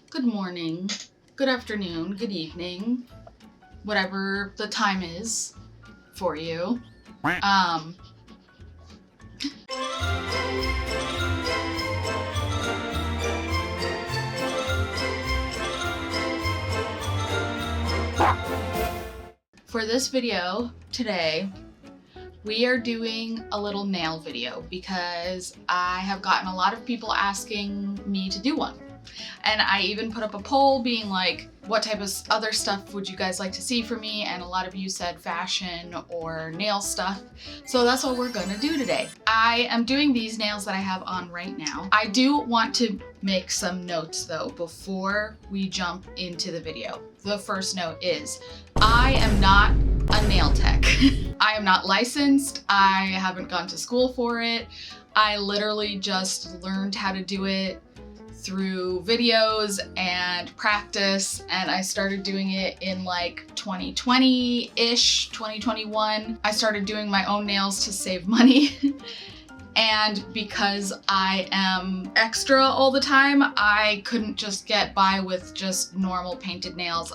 good morning, good afternoon, good evening, whatever the time is for you. For this video today, we are doing a little nail video because I have gotten a lot of people asking me to do one. And I even put up a poll being like, what type of other stuff would you guys like to see from me? And a lot of you said fashion or nail stuff. So that's what we're gonna do today. I am doing these nails that I have on right now. I do want to make some notes though before we jump into the video. The first note is, I am not a nail tech. I am not licensed. I haven't gone to school for it. I literally just learned how to do it through videos and practice, and I started doing it in like 2020-ish, 2021. I started doing my own nails to save money. And because I am extra all the time, I couldn't just get by with just normal painted nails.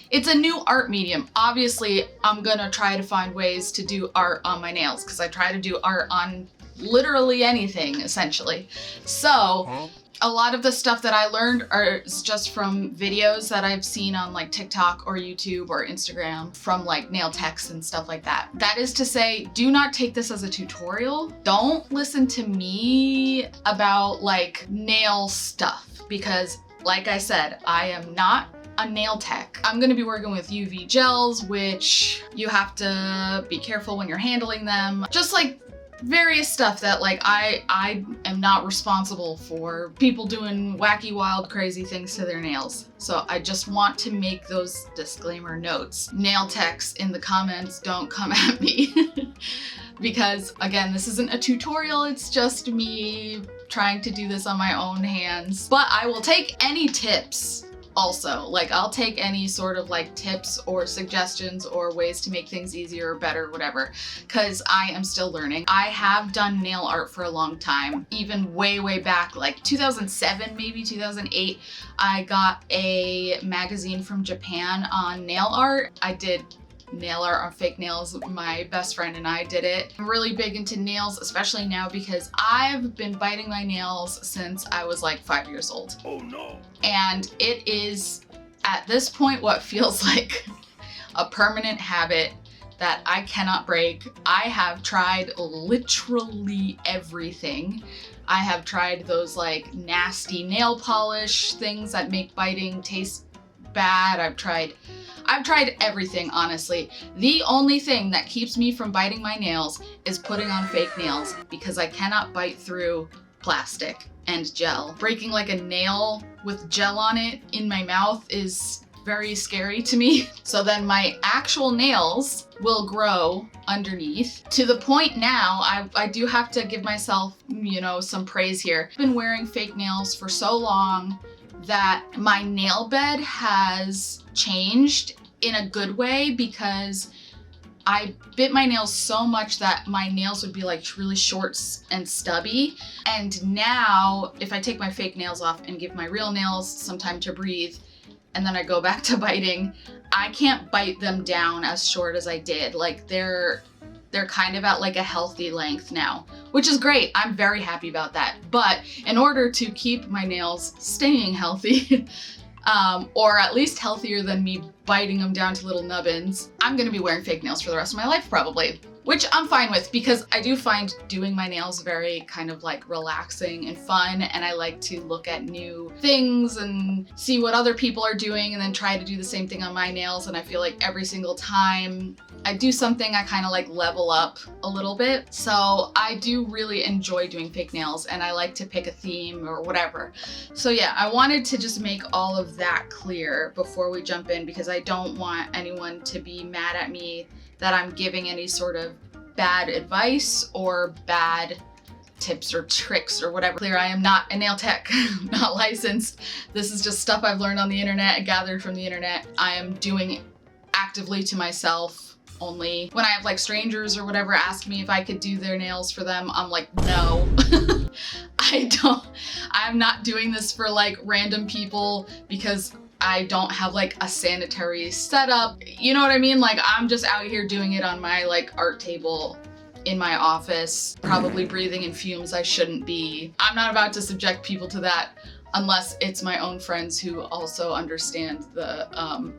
It's a new art medium. Obviously, I'm gonna try to find ways to do art on my nails because I try to do art on literally anything, essentially. So a lot of the stuff that I learned is just from videos that I've seen on like TikTok or YouTube or Instagram from like nail techs and stuff like that. That is to say, do not take this as a tutorial. Don't listen to me about like nail stuff because like I said, I am not a nail tech. I'm gonna be working with UV gels, which you have to be careful when you're handling them. Just like various stuff that like I am not responsible for people doing wacky, wild, crazy things to their nails. So I just want to make those disclaimer notes. Nail techs in the comments, don't come at me. Because again, this isn't a tutorial, it's just me trying to do this on my own hands. But I will take any tips. Also, like I'll take any sort of like tips or suggestions or ways to make things easier or better, whatever, because I am still learning. I have done nail art for a long time, even way back, like 2007, maybe 2008. I got a magazine from Japan on nail art. I did nail art on fake nails. My best friend and I did it. I'm really big into nails, especially now because I've been biting my nails since I was like 5 years old. Oh no. And it is at this point what feels like a permanent habit that I cannot break. I have tried literally everything. I have tried those like nasty nail polish things that make biting taste bad. I've tried everything, honestly. The only thing that keeps me from biting my nails is putting on fake nails because I cannot bite through plastic and gel. Breaking like a nail with gel on it in my mouth is very scary to me. So then my actual nails will grow underneath to the point now I do have to give myself, you know, some praise here. I've been wearing fake nails for so long that my nail bed has changed in a good way because I bit my nails so much that my nails would be like really short and stubby. And now if I take my fake nails off and give my real nails some time to breathe and then I go back to biting, I can't bite them down as short as I did. Like they're kind of at like a healthy length now, which is great. I'm very happy about that. But in order to keep my nails staying healthy, or at least healthier than me biting them down to little nubbins, I'm gonna be wearing fake nails for the rest of my life probably. Which I'm fine with because I do find doing my nails very kind of like relaxing and fun, and I like to look at new things and see what other people are doing and then try to do the same thing on my nails. And I feel like every single time I do something, I kind of like level up a little bit. So I do really enjoy doing fake nails and I like to pick a theme or whatever. So yeah, I wanted to just make all of that clear before we jump in because I don't want anyone to be mad at me that I'm giving any sort of bad advice or bad tips or tricks or whatever. Clear, I am not a nail tech, not licensed. This is just stuff I've learned on the internet and gathered from the internet. I am doing actively to myself only when I have like strangers or whatever ask me if I could do their nails for them, I'm like, no. I'm not doing this for like random people because I don't have like a sanitary setup. You know what I mean? Like, I'm just out here doing it on my like art table in my office, probably breathing in fumes I shouldn't be. I'm not about to subject people to that unless it's my own friends who also understand the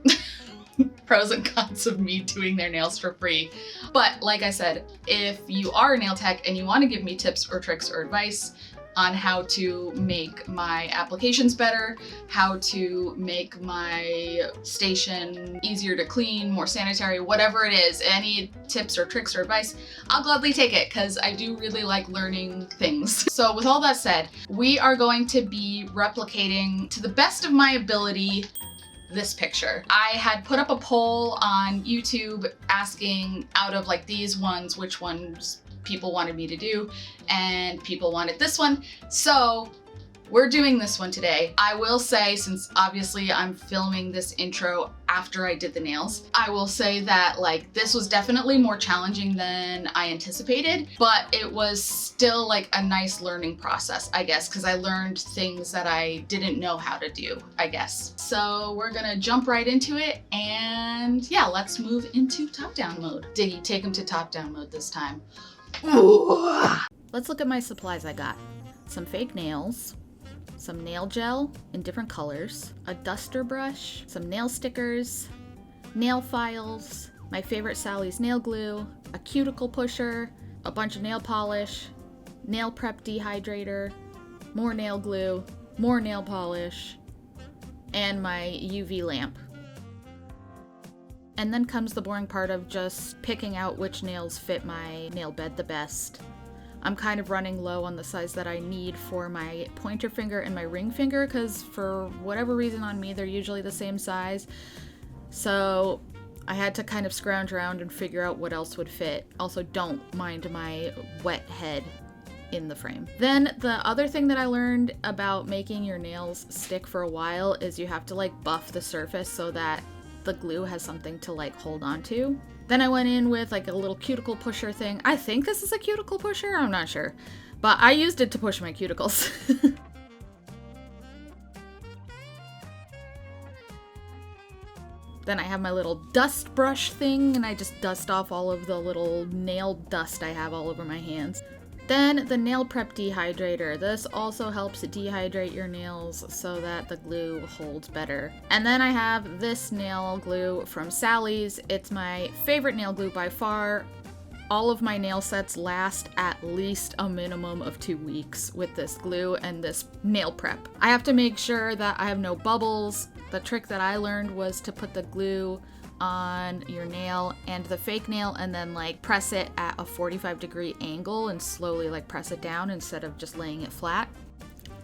pros and cons of me doing their nails for free. But like I said, if you are a nail tech and you want to give me tips or tricks or advice on how to make my applications better, how to make my station easier to clean, more sanitary, whatever it is, any tips or tricks or advice, I'll gladly take it because I do really like learning things. So with all that said, we are going to be replicating to the best of my ability this picture. I had put up a poll on YouTube asking out of like these ones, which ones people wanted me to do, and people wanted this one. So we're doing this one today. I will say, since obviously I'm filming this intro after I did the nails, I will say that like this was definitely more challenging than I anticipated, but it was still like a nice learning process, I guess, because I learned things that I didn't know how to do, I guess. So we're gonna jump right into it, and yeah, let's move into top-down mode. Diggy, take him to top-down mode this time. Ooh. Let's look at my supplies I got. Some fake nails, some nail gel in different colors, a duster brush, some nail stickers, nail files, my favorite Sally's nail glue, a cuticle pusher, a bunch of nail polish, nail prep dehydrator, more nail glue, more nail polish, and my UV lamp. And then comes the boring part of just picking out which nails fit my nail bed the best. I'm kind of running low on the size that I need for my pointer finger and my ring finger because for whatever reason on me, they're usually the same size. So I had to kind of scrounge around and figure out what else would fit. Also, don't mind my wet head in the frame. Then the other thing that I learned about making your nails stick for a while is you have to like buff the surface so that the glue has something to like hold on to. Then I went in with like a little cuticle pusher thing. I think this is a cuticle pusher, I'm not sure. But I used it to push my cuticles. Then I have my little dust brush thing and I just dust off all of the little nail dust I have all over my hands. Then the nail prep dehydrator. This also helps dehydrate your nails so that the glue holds better. And then I have this nail glue from Sally's. It's my favorite nail glue by far. All of my nail sets last at least a minimum of 2 weeks with this glue and this nail prep. I have to make sure that I have no bubbles. The trick that I learned was to put the glue on your nail and the fake nail and then like press it at a 45-degree angle and slowly like press it down instead of just laying it flat.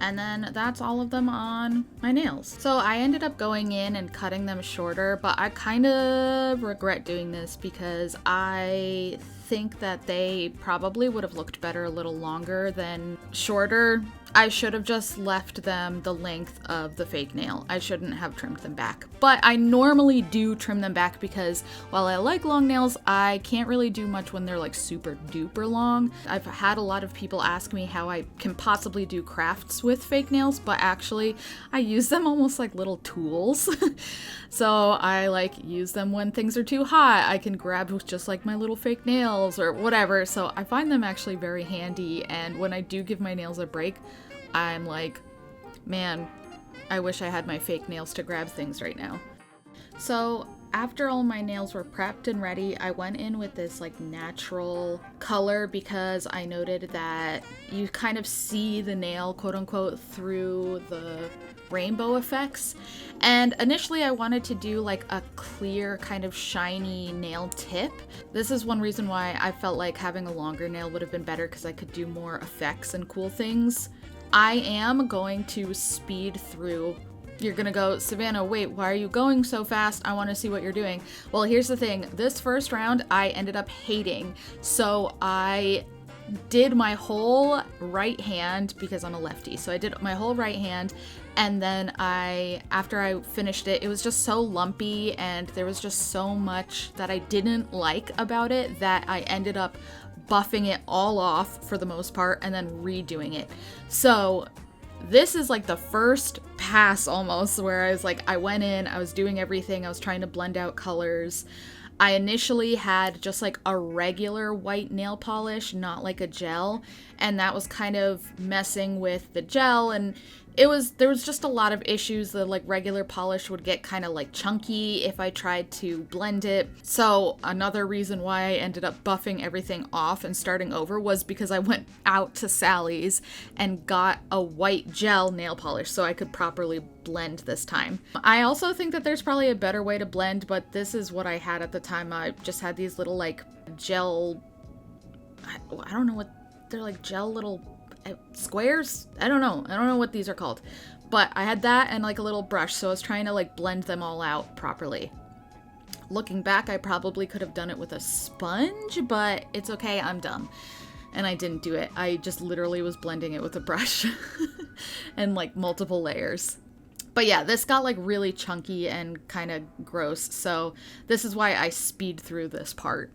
And then that's all of them on my nails. So I ended up going in and cutting them shorter, but I kind of regret doing this because I think that they probably would have looked better a little longer than shorter. I should have just left them the length of the fake nail. I shouldn't have trimmed them back. But I normally do trim them back because while I like long nails, I can't really do much when they're like super duper long. I've had a lot of people ask me how I can possibly do crafts with fake nails, but actually I use them almost like little tools. So I like use them when things are too hot. I can grab with just like my little fake nails or whatever. So I find them actually very handy. And when I do give my nails a break, I'm like, man, I wish I had my fake nails to grab things right now. So after all my nails were prepped and ready, I went in with this like natural color because I noted that you kind of see the nail, quote unquote, through the rainbow effects. And initially I wanted to do like a clear kind of shiny nail tip. This is one reason why I felt like having a longer nail would have been better because I could do more effects and cool things. I am going to speed through. You're gonna go, Savannah, wait, why are you going so fast? I wanna see what you're doing. Well, here's the thing. This first round, I ended up hating. So I did my whole right hand because I'm a lefty. So I did my whole right hand And then after I finished it, it was just so lumpy and there was just so much that I didn't like about it that I ended up buffing it all off for the most part and then redoing it. So this is like the first pass almost where I was like, I went in, I was doing everything, I was trying to blend out colors. I initially had just like a regular white nail polish, not like a gel, and that was kind of messing with the gel, and there was just a lot of issues. The like regular polish would get kind of like chunky if I tried to blend it. So another reason why I ended up buffing everything off and starting over was because I went out to Sally's and got a white gel nail polish so I could properly blend this time. I also think that there's probably a better way to blend, but this is what I had at the time. I just had these little like gel, I don't know what they're like, gel little squares. I don't know what these are called, but I had that and like a little brush, so I was trying to like blend them all out properly. Looking back, I probably could have done it with a sponge, but it's okay, I'm dumb and I didn't do it. I just literally was blending it with a brush and like multiple layers. But yeah, this got like really chunky and kind of gross, so this is why I speed through this part.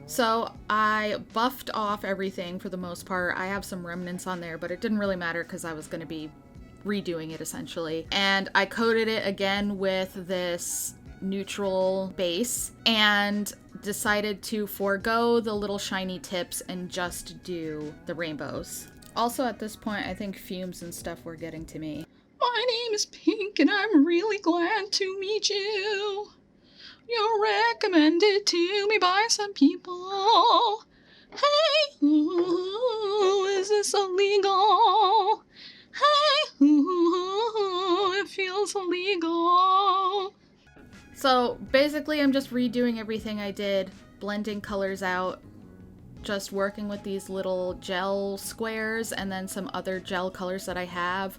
So I buffed off everything for the most part. I have some remnants on there, but it didn't really matter because I was going to be redoing it essentially. And I coated it again with this neutral base and decided to forego the little shiny tips and just do the rainbows. Also at this point, I think fumes and stuff were getting to me. My name is Pink and I'm really glad to meet you. You're recommended to me by some people. Hey, ooh, is this illegal? Hey, ooh, it feels illegal. So basically I'm just redoing everything I did, blending colors out, just working with these little gel squares and then some other gel colors that I have.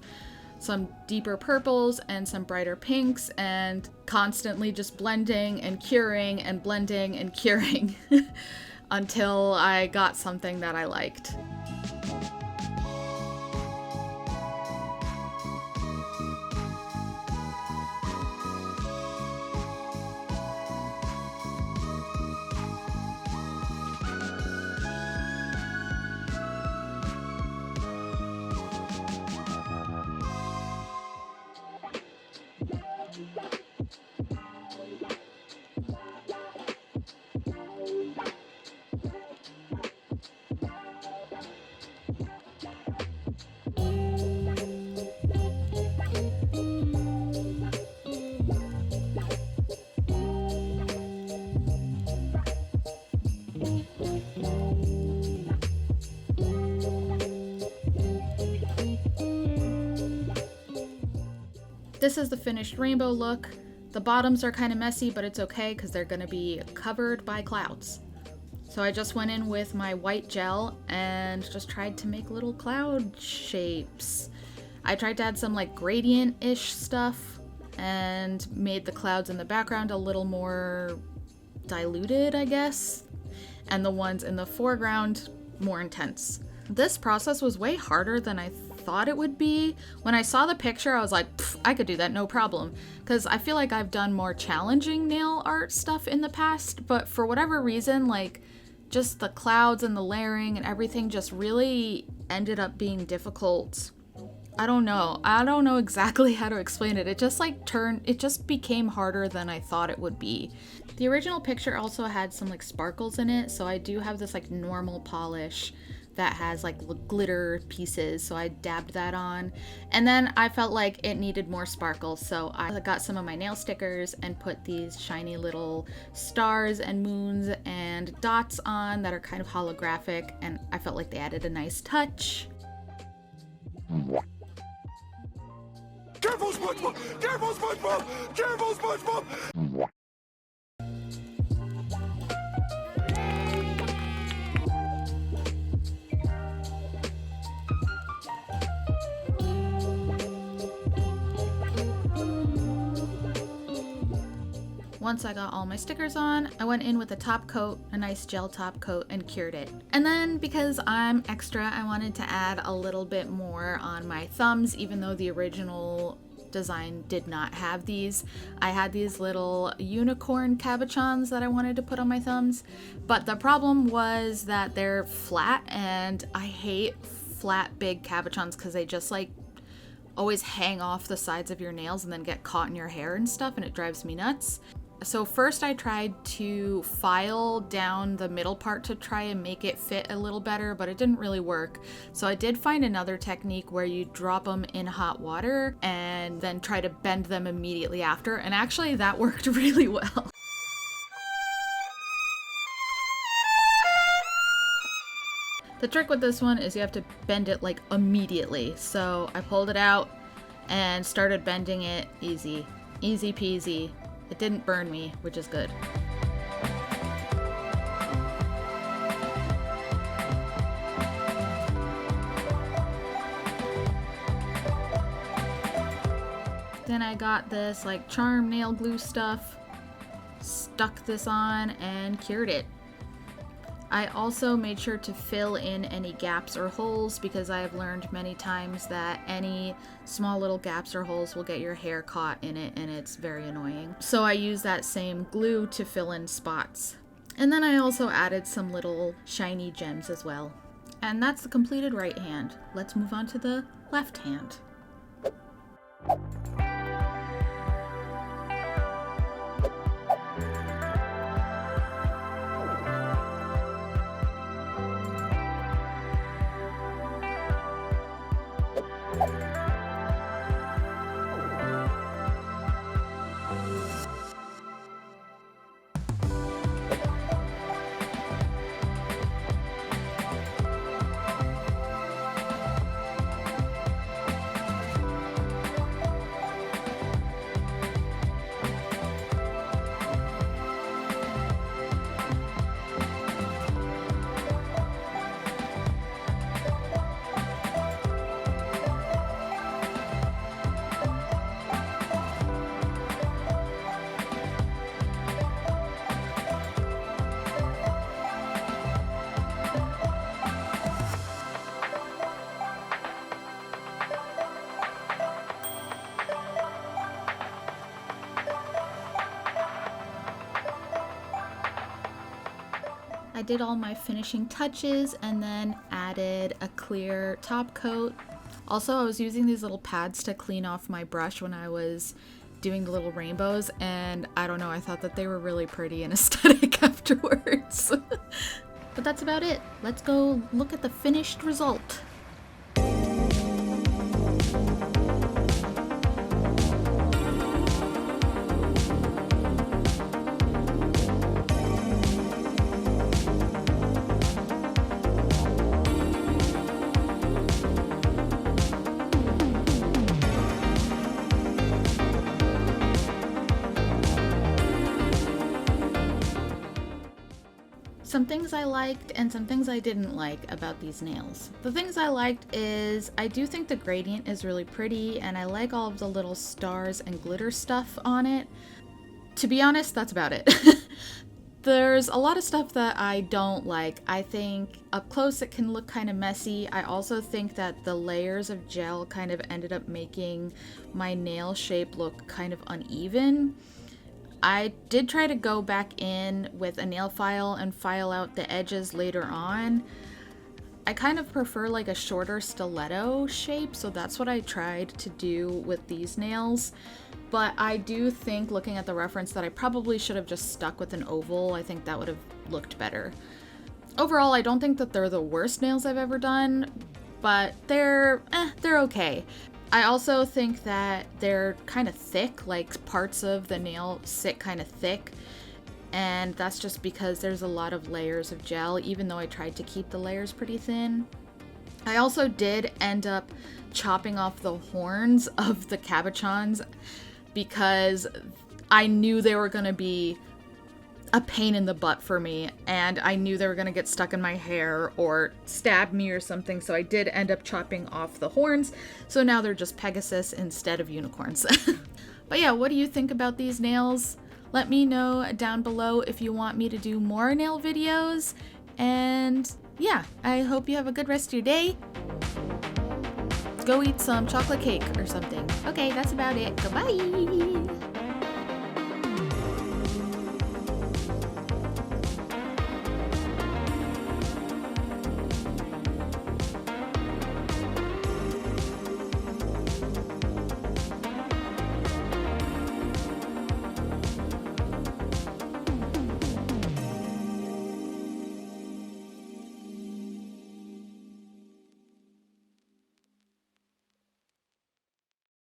Some deeper purples and some brighter pinks, and constantly just blending and curing and blending and curing until I got something that I liked. This is the finished rainbow look. The bottoms are kind of messy, but it's okay because they're going to be covered by clouds. So I just went in with my white gel and just tried to make little cloud shapes. I tried to add some like gradient-ish stuff and made the clouds in the background a little more diluted, I guess, and the ones in the foreground more intense. This process was way harder than I thought it would be. When I saw the picture, I was like, I could do that, no problem. Because I feel like I've done more challenging nail art stuff in the past, but for whatever reason, like, just the clouds and the layering and everything just really ended up being difficult. I don't know exactly how to explain it. It just became harder than I thought it would be. The original picture also had some like sparkles in it, so I do have this like normal polish that has like glitter pieces, so I dabbed that on. And then I felt like it needed more sparkles, so I got some of my nail stickers and put these shiny little stars and moons and dots on that are kind of holographic, and I felt like they added a nice touch. Careful, SpongeBob! Careful, SpongeBob! Careful, SpongeBob! Once I got all my stickers on, I went in with a top coat, a nice gel top coat, and cured it. And then because I'm extra, I wanted to add a little bit more on my thumbs, even though the original design did not have these. I had these little unicorn cabochons that I wanted to put on my thumbs, but the problem was that they're flat, and I hate flat big cabochons because they just like always hang off the sides of your nails and then get caught in your hair and stuff, and it drives me nuts. So first I tried to file down the middle part to try and make it fit a little better, but it didn't really work. So I did find another technique where you drop them in hot water and then try to bend them immediately after, and actually that worked really well. The trick with this one is you have to bend it like immediately. So I pulled it out and started bending it. Easy peasy. It didn't burn me, which is good. Then I got this like charm nail glue stuff, stuck this on and cured it. I also made sure to fill in any gaps or holes because I have learned many times that any small little gaps or holes will get your hair caught in it, and it's very annoying. So I use that same glue to fill in spots. And then I also added some little shiny gems as well. And that's the completed right hand. Let's move on to the left hand. I did all my finishing touches and then added a clear top coat. Also, I was using these little pads to clean off my brush when I was doing the little rainbows, and I don't know, I thought that they were really pretty and aesthetic afterwards. But that's about it. Let's go look at the finished result. Some things I liked and some things I didn't like about these nails. The things I liked is I do think the gradient is really pretty, and I like all of the little stars and glitter stuff on it. To be honest, that's about it. There's a lot of stuff that I don't like. I think up close it can look kind of messy. I also think that the layers of gel kind of ended up making my nail shape look kind of uneven. I did try to go back in with a nail file and file out the edges later on. I kind of prefer like a shorter stiletto shape, so that's what I tried to do with these nails. But I do think, looking at the reference, that I probably should have just stuck with an oval. I think that would have looked better. Overall, I don't think that they're the worst nails I've ever done, but they're okay. I also think that they're kind of thick, like parts of the nail sit kind of thick, and that's just because there's a lot of layers of gel, even though I tried to keep the layers pretty thin. I also did end up chopping off the horns of the cabochons because I knew they were going to be a pain in the butt for me, and I knew they were going to get stuck in my hair or stab me or something, so I did end up chopping off the horns, so now they're just Pegasus instead of unicorns. But yeah, what do you think about these nails? Let me know down below if you want me to do more nail videos. And yeah, I hope you have a good rest of your day. Go eat some chocolate cake or something. Okay, that's about it. Goodbye.